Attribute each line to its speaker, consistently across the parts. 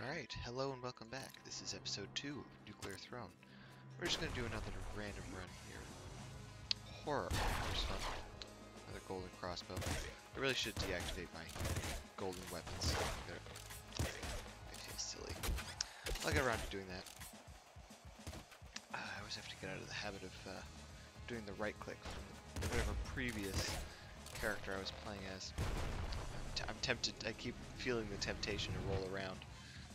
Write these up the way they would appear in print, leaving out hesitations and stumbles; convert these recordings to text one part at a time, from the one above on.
Speaker 1: Alright, hello and welcome back. This is episode 2 of Nuclear Throne. We're just going to do another random run here. Horror. There's fun. Another golden crossbow. I really should deactivate my golden weapons. I feel silly. I'll get around to doing that. I always have to get out of the habit of doing the right click from whatever previous character I was playing as. I'm tempted, I keep feeling the temptation to roll around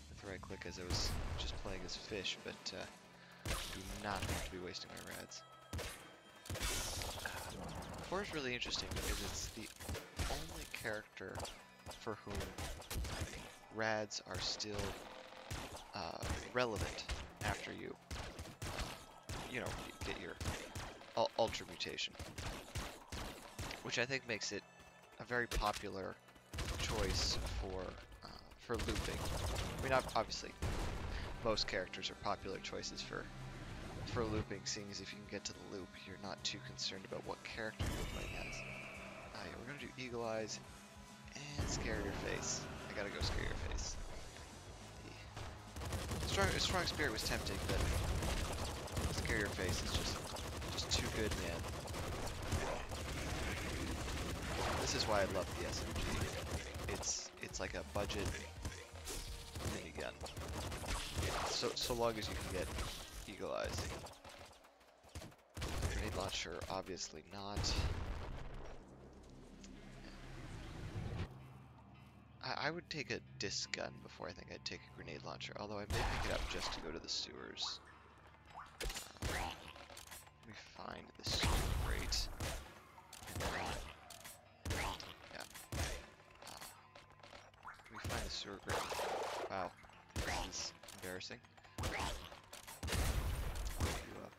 Speaker 1: with the right click as I was just playing as Fish, but do not want to be wasting my rads. Core is really interesting because it's the only character for whom rads are still relevant after you, you get your ultra mutation, which I think makes it a very popular choice for looping. I mean, obviously, most characters are popular choices for looping, seeing as if you can get to the loop, you're not too concerned about what character you're playing as. Yeah, we're gonna do Eagle Eyes and Scare Your Face. I gotta go Scare Your Face. The strong Spirit was tempting, but Scare Your Face is just too good, man. This is why I love the SMG. It's like a budget minigun. So long as you can get Eagle Eyes. Grenade launcher, obviously not. I would take a disc gun before I think I'd take a grenade launcher, although I may pick it up just to go to the sewers. Let me find the sewer grate. Find the sewer grate. Wow, this is embarrassing. You up.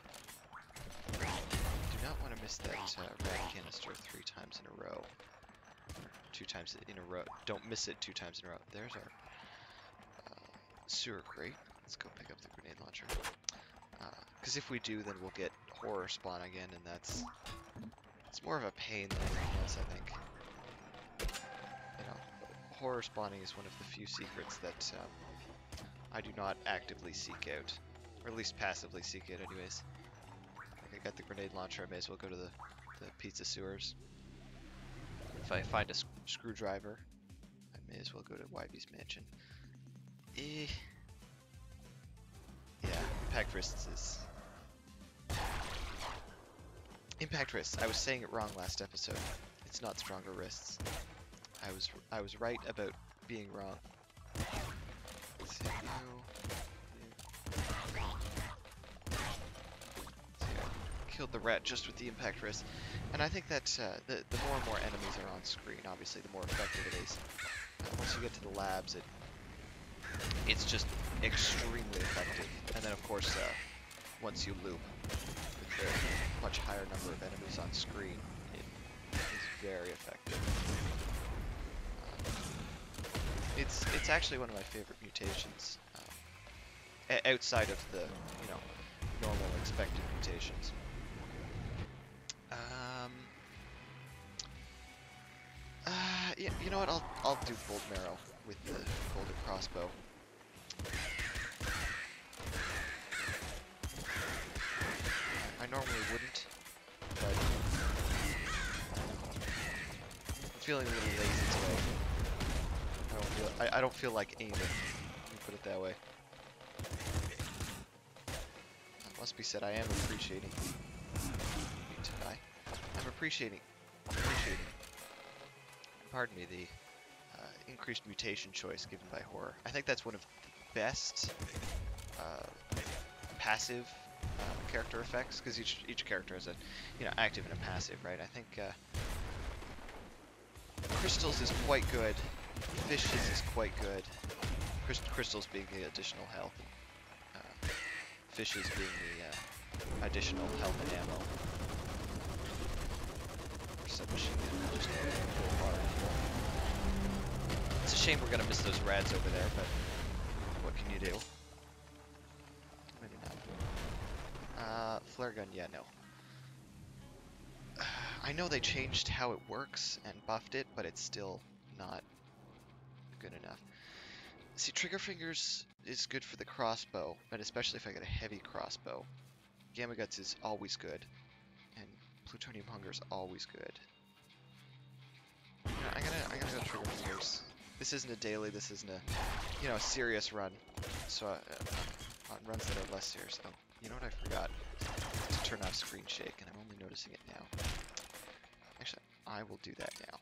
Speaker 1: Do not want to miss that red canister 3 times in a row. Or 2 times in a row. Don't miss it 2 times in a row. There's our sewer grate. Let's go pick up the grenade launcher. Because if we do, then we'll get horror spawn again, and it's more of a pain than anything else, I think. Horror spawning is one of the few secrets that I do not actively seek out, or at least passively seek out anyways. Like, I got the grenade launcher, I may as well go to the pizza sewers. If I find a screwdriver, I may as well go to YB's mansion. Yeah, impact wrists is... Impact wrists, I was saying it wrong last episode. It's not stronger wrists. I was right about being wrong. Let's see, killed the rat just with the impact wrist, and I think that the more and more enemies are on screen, obviously the more effective it is. Once you get to the labs, it's just extremely effective. And then of course, once you loop with a much higher number of enemies on screen, it is very effective. It's actually one of my favorite mutations, outside of the, normal expected mutations. Yeah, you know what, I'll do Bold Marrow with the golden crossbow. I normally wouldn't, but I'm feeling a little lazy today. I don't feel like aiming, let me put it that way. It must be said, I am appreciating. I'm appreciating, pardon me, the increased mutation choice given by horror. I think that's one of the best passive character effects, because each character has a, active and a passive, right? I think Crystals is quite good. Fishes is quite good. Crystals being the additional health. Fishes being the additional health and ammo. Submachine gun, just full fire. It's a shame we're gonna miss those rads over there, but what can you do? Maybe not. Flare gun, yeah, no. I know they changed how it works and buffed it, but it's still not good enough. See, trigger fingers is good for the crossbow, but especially if I get a heavy crossbow. Gamma Guts is always good, and Plutonium Hunger is always good. You know, I'm gonna go trigger fingers. This isn't a daily. This isn't a, you know, a serious run. So on runs that are less serious. Oh, you know what I forgot? To turn off screen shake, and I'm only noticing it now. Actually, I will do that now.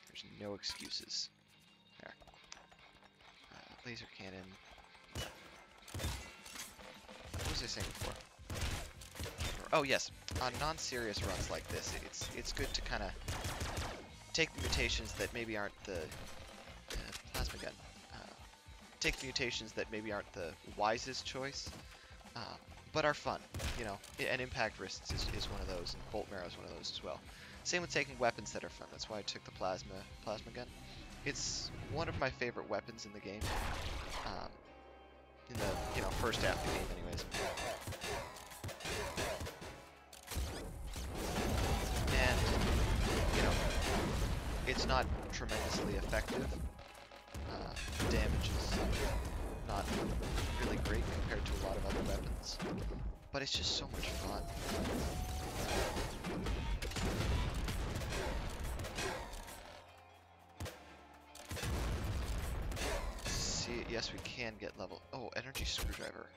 Speaker 1: There's no excuses. There. Laser cannon. What was I saying before? Oh yes, on non-serious runs like this, it's good to kind of take the mutations that maybe aren't the plasma gun. Take the mutations that maybe aren't the wisest choice, but are fun. You know, and impact wrists is one of those, and bolt marrow is one of those as well. Same with taking weapons that are fun. That's why I took the plasma gun. It's one of my favorite weapons in the game. In the first half of the game, anyways. And it's not tremendously effective. Damage is not really great compared to a lot of other weapons, but it's just so much fun. See, yes, we can get level. Oh, energy screwdriver.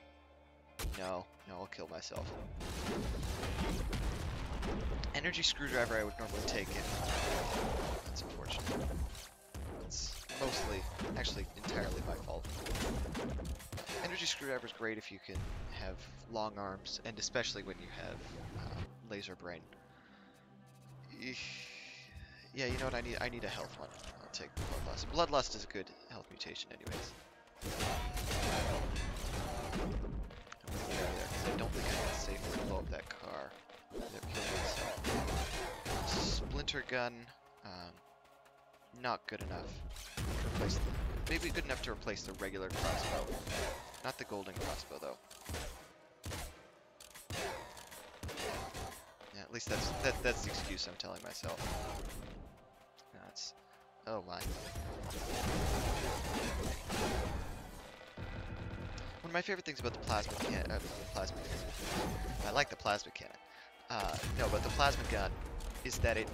Speaker 1: No, I'll kill myself. Energy screwdriver I would normally take it. That's unfortunate. It's mostly, actually, entirely my fault. Energy screwdriver is great if you can have long arms, and especially when you have laser brain. Yeah, you know what? I need a health one. I'll take Bloodlust. Bloodlust is a good health mutation, anyways. I don't think I can safely blow up that car. Splinter gun, not good enough to replace maybe good enough to replace the regular crossbow. Not the golden crossbow, though. Yeah, at least that's the excuse I'm telling myself. No, it's... Oh my. One of my favorite things about the plasma cannon, I like the plasma cannon. No, but the plasma gun is that it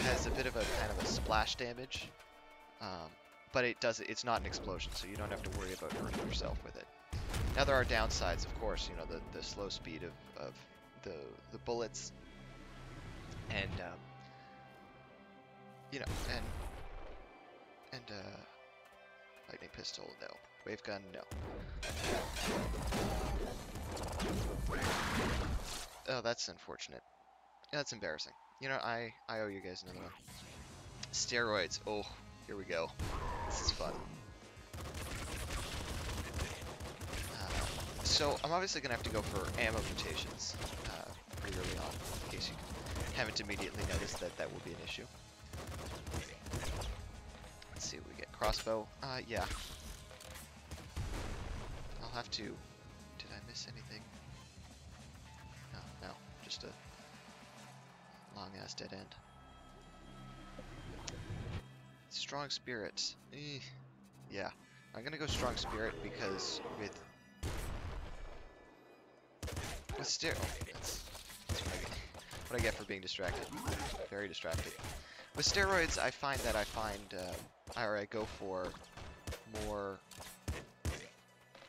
Speaker 1: has a bit of a kind of a splash damage, but it's not an explosion, so you don't have to worry about hurting yourself with it. Now there are downsides, of course, you know, the slow speed of the bullets, and you know, and lightning pistol, no. Wave gun, no. Oh, that's unfortunate. Yeah, that's embarrassing. You know, I owe you guys another one. Steroids. Oh, here we go. This is fun. So I'm obviously gonna have to go for ammo mutations pretty early on, in case you haven't immediately noticed that will be an issue. Let's see what we get. Crossbow. Yeah. I'll have to... Did I miss anything? No. Just a long-ass dead end. Strong Spirit. Yeah. I'm gonna go Strong Spirit because with that's what I get for being distracted. Very distracted. With steroids, I I go for more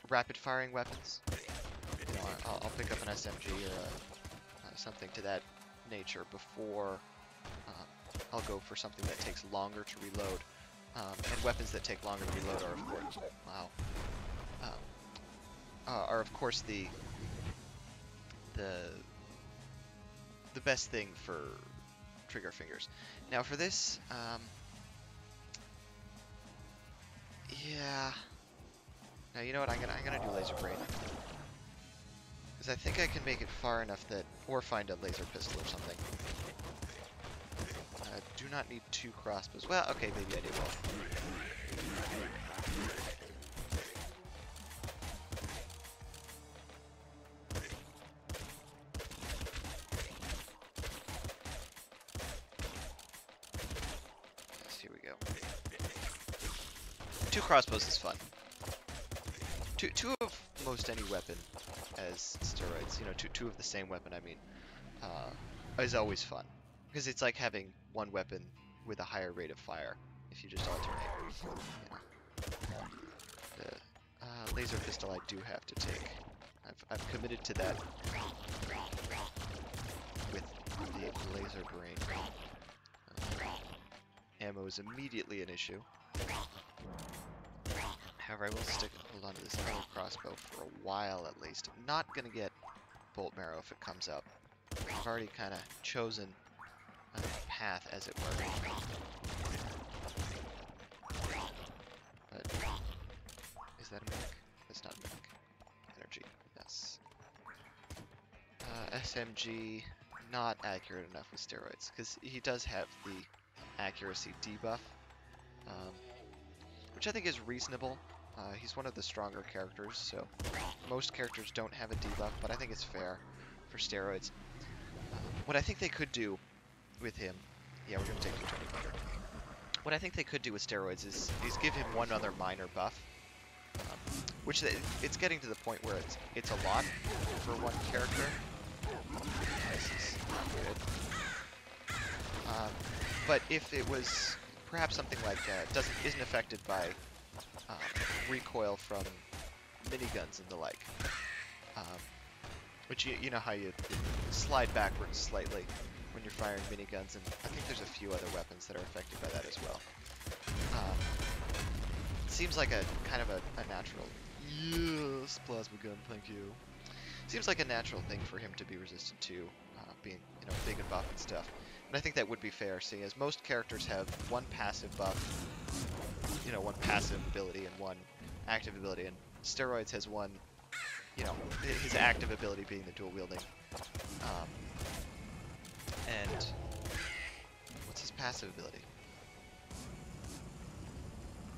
Speaker 1: rapid-firing weapons. You know, I'll pick up an SMG or something to that nature before I'll go for something that takes longer to reload. And weapons that take longer to reload are, of course, are of course the best thing for trigger fingers. Now for this, yeah. Now you know what? I'm gonna do laser brain because I think I can make it far enough that, or find a laser pistol or something. Do not need 2 crossbows. Well, okay, maybe I do. Yes, here we go. two crossbows is fun. Two of most any weapon as steroids, you know, two of the same weapon, I mean, is always fun. Because it's like having one weapon with a higher rate of fire, if you just alternate. You know. The laser pistol I do have to take. I've committed to that with the laser brain. Ammo is immediately an issue. However, I will hold on to this little crossbow for a while at least. I'm not gonna get bolt marrow if it comes up. I've already kind of chosen a path, as it were. But is that a medic? That's not a medic. Energy, yes. SMG, not accurate enough with steroids, because he does have the accuracy debuff, which I think is reasonable. He's one of the stronger characters, so most characters don't have a debuff, but I think it's fair for steroids. What I think they could do with him, yeah, we're going to take the turning later. What I think they could do with steroids is give him one other minor buff, which it's getting to the point where it's a lot for one character. This is not good. But if it was perhaps something like isn't affected by recoil from miniguns and the like, which you know how you slide backwards slightly when you're firing miniguns, and I think there's a few other weapons that are affected by that as well. It seems like a kind of a natural. Yes, plasma gun, thank you. Seems like a natural thing for him to be resistant to, being, you know, big and buff and stuff. And I think that would be fair, seeing as most characters have one passive buff, you know, one passive ability and one active ability, and steroids has one, you know, his active ability being the dual wielding. And what's his passive ability?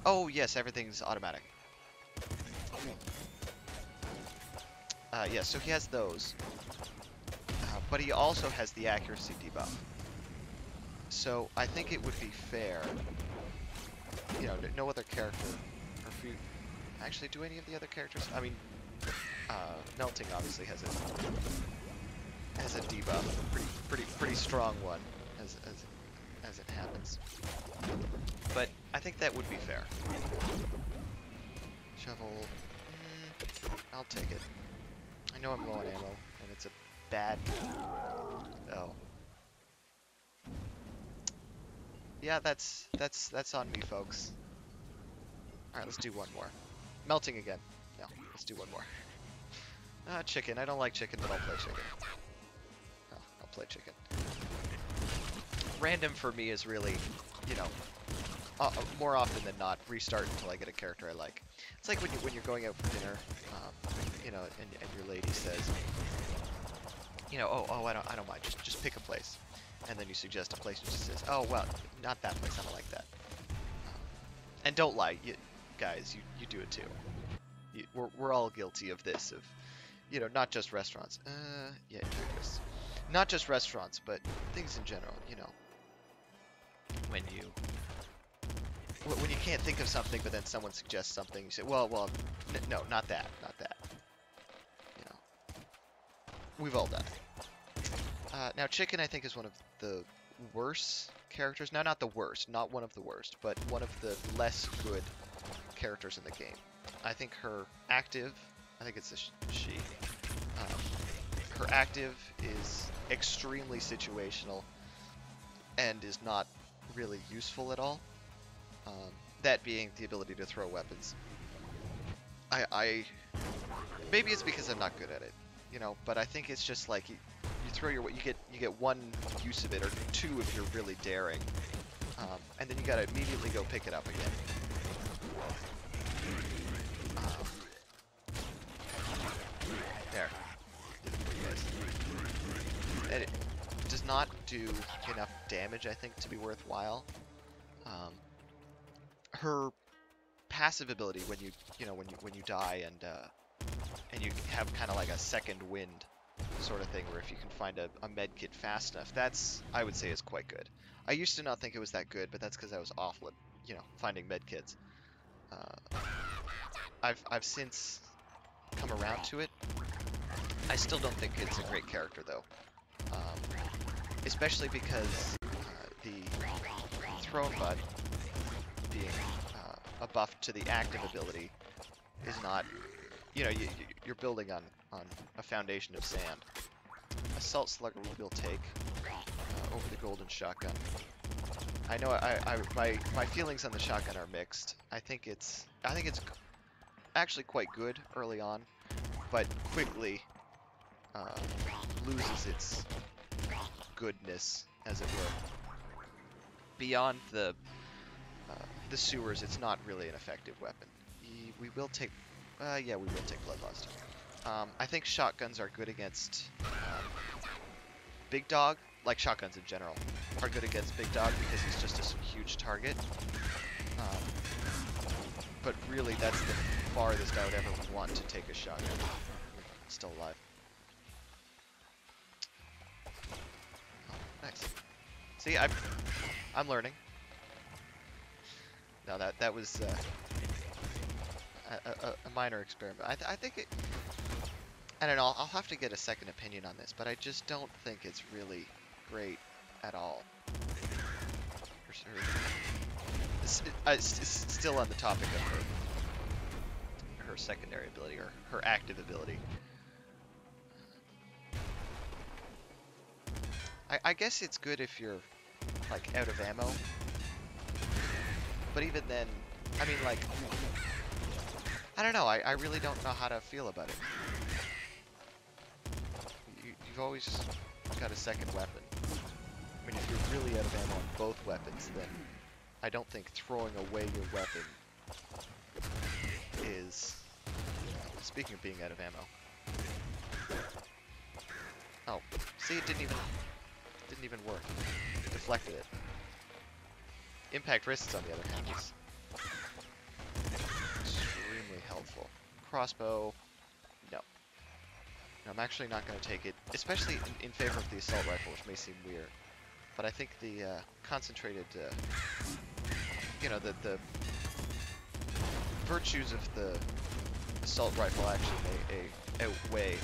Speaker 1: Oh yes, everything's automatic. Yeah, so he has those, but he also has the accuracy debuff. So I think it would be fair, you know, no other character, or if you, actually, do any of the other characters? I mean, melting obviously has a debuff, a pretty strong one, as it happens. But I think that would be fair. Shovel, I'll take it. I know I'm low on ammo, and it's a bad. Oh. Yeah, that's on me, folks. All right, let's do one more. Melting again. No, let's do one more. Chicken. I don't like chicken, but I'll play chicken. No, I'll play chicken. Random for me is really, you know, more often than not, restart until I get a character I like. It's like when you're going out for dinner, you know, and your lady says, you know, oh, I don't mind, just pick a place, and then you suggest a place, and she says, oh well, not that place, I don't like that. And don't lie, guys, you do it too. We're all guilty of this, of, you know, not just restaurants. Yeah, not just restaurants, but things in general. You know, when you can't think of something, but then someone suggests something, you say, well, no, not that. You know, we've all done it. Now, Chicken, I think, is one of the worst characters. Now, not the worst, not one of the worst, but one of the less good characters in the game. I think her active, I think it's a she. Her active is extremely situational and is not really useful at all. That being the ability to throw weapons. I maybe it's because I'm not good at it, you know, but I think it's just like you throw you get one use of it, or two if you're really daring, and then you gotta immediately go pick it up again. There. And it does not do enough damage, I think, to be worthwhile. Her passive ability, when you die and you have kind of like a second wind sort of thing, where if you can find a med kit fast enough, that's, I would say, is quite good. I used to not think it was that good, but that's because I was awful at, you know, finding med kits. I've since come around to it. I still don't think it's a great character though, especially because the Throne Butt being a buff to the active ability is not, you know, you're building on a foundation of sand. Assault Slugger will take over the Golden Shotgun. I know my feelings on the shotgun are mixed. I think it's actually quite good early on, but quickly loses its goodness, as it were. Beyond the sewers, it's not really an effective weapon. We will take, yeah, we will take Bloodlust. I think shotguns are good against Big Dog, like shotguns in general, are good against Big Dog because he's just a huge target. But really, that's the farthest I would ever want to take a shotgun. Still alive. Oh, nice. See, I'm learning. No, that was a minor experiment. I think it. I don't know. I'll have to get a second opinion on this, but I just don't think it's really great at all. Still on the topic of her secondary ability, or her active ability. I guess it's good if you're like out of ammo, but even then, I mean, like, I don't know. I really don't know how to feel about it. You've always got a second weapon. I mean, if you're really out of ammo on both weapons, then I don't think throwing away your weapon is... Speaking of being out of ammo. Oh, see, it didn't even work. It deflected it. Impact wrists, on the other hand, is extremely helpful. Crossbow, no. No, I'm actually not going to take it, especially in favor of the assault rifle, which may seem weird. But I think the concentrated, you know, the virtues of the assault rifle actually may outweigh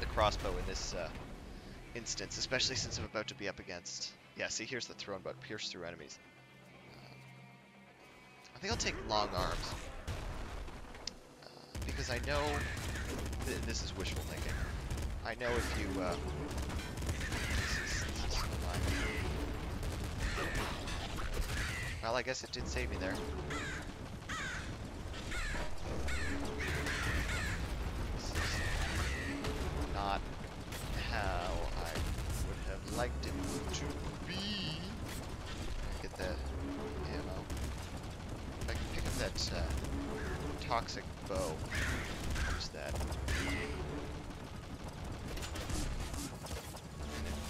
Speaker 1: the crossbow in this instance, especially since I'm about to be up against... Yeah, see, here's the Throne Butt, pierce through enemies. I think I'll take long arms. Because I know... this is wishful thinking. I know if you... Well, I guess it did save me there. This is not how I would have liked it to be. Get the ammo. If I can pick up that toxic bow. Use that.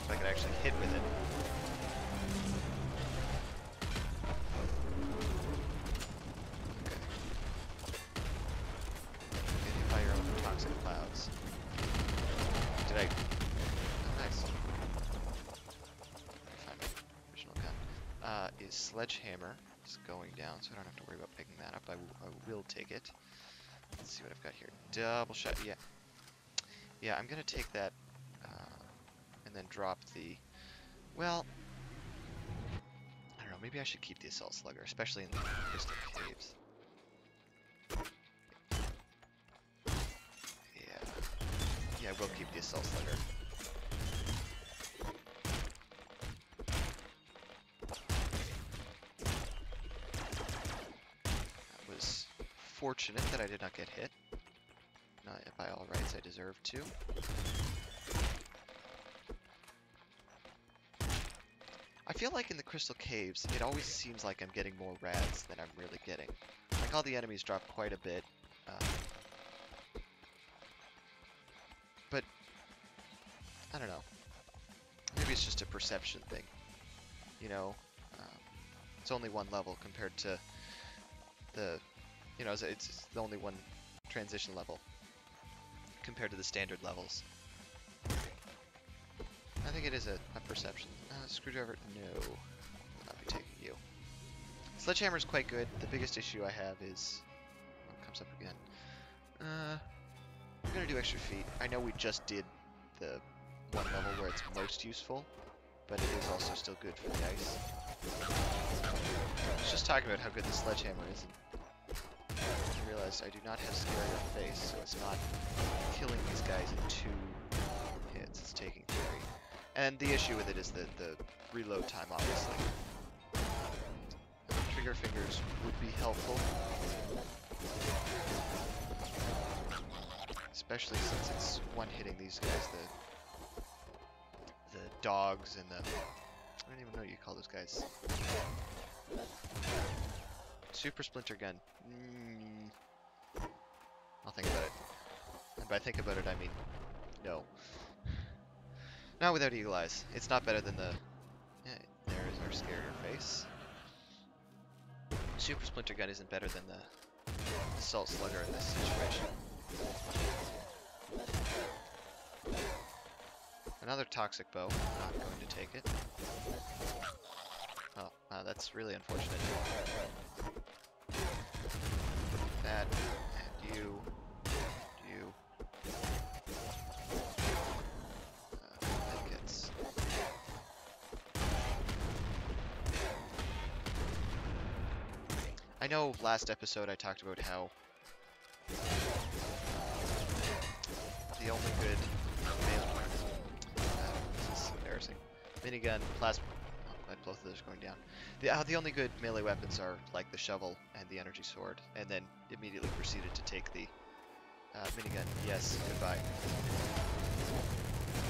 Speaker 1: If I could actually hit with it. Did I? Oh, nice. Find my original gun. Is Sledgehammer is going down, so I don't have to worry about picking that up. I will take it. Let's see what I've got here. Double shot. Yeah. Yeah, I'm gonna take that, and then drop the. Well, I don't know. Maybe I should keep the Assault Slugger, especially in the Crystal Caves. Yeah, I will keep the Assault Slugger. That was fortunate that I did not get hit. By all rights, I deserve to. I feel like in the Crystal Caves, it always seems like I'm getting more rads than I'm really getting. Like, all the enemies drop quite a bit. But, I don't know. Maybe it's just a perception thing. You know, it's only one level compared to the, you know, it's the only one transition level compared to the standard levels. I think it is a perception. Screwdriver, no. I'll not be taking you. Sledgehammer's quite good. The biggest issue I have is... Oh, it comes up again. I'm gonna do extra feet. I know we just did the one level where it's most useful, but it is also still good for the ice. I was just talking about how good the sledgehammer is, and I realized I do not have scary on face, so it's not killing these guys in 2 hits. It's taking 3. And the issue with it is the reload time, obviously. Trigger fingers would be helpful, especially since it's one-hitting these guys, the dogs and the... I don't even know what you call those guys. Super Splinter Gun. I'll think about it. And by think about it, I mean no. Not without Eagle Eyes. It's not better than the... Yeah, there is our scared face. Super Splinter Gun isn't better than the Assault Slugger in this situation. Another Toxic Bow. Not going to take it. Oh, wow, that's really unfortunate. That, and you. That gets... I know last episode I talked about how the only good this is embarrassing. Minigun, plasma. Oh, I'm glad both of those are going down. The only good melee weapons are like the shovel and the energy sword, and then immediately proceeded to take the minigun. Yes, goodbye.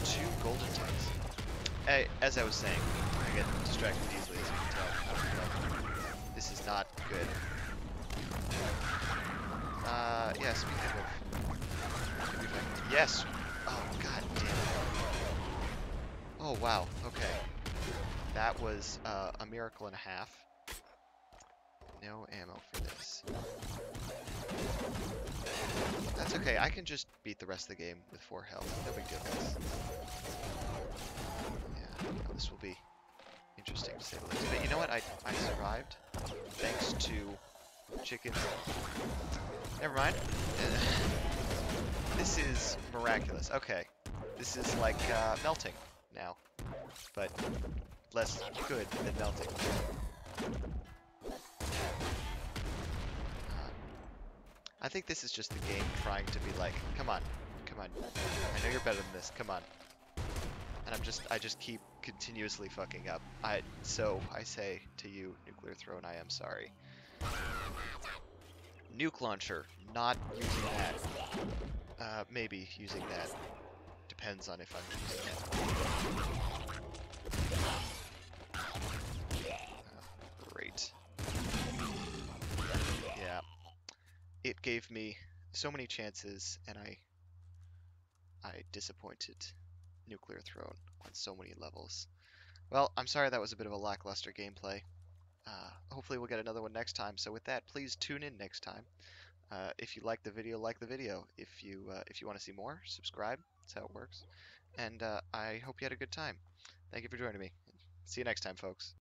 Speaker 1: 2 golden tanks. As I was saying, I get distracted easily, as you can tell. This is not good. Yeah, speaking of... Yes! Oh, god damn it. Oh, wow. Okay. That was a miracle and a half. No ammo for this. That's okay. I can just beat the rest of the game with 4 health. No big deal, guys. Yeah, no, this will be interesting to say the least. But you know what? I survived thanks to chickens. Never mind. This is miraculous. Okay. This is like melting now, but less good than melting. I think this is just the game trying to be like, come on, I know you're better than this, come on. And I just keep continuously fucking up. So I say to you, Nuclear Throne, I am sorry. Nuke launcher, not using that. Maybe using that. Depends on if I'm using it. Great. Yeah. It gave me so many chances, and I disappointed Nuclear Throne on so many levels. Well, I'm sorry that was a bit of a lackluster gameplay. Hopefully we'll get another one next time. So with that, please tune in next time. If you like the video, like the video. If you want to see more, subscribe. That's how it works. And I hope you had a good time. Thank you for joining me. See you next time, folks.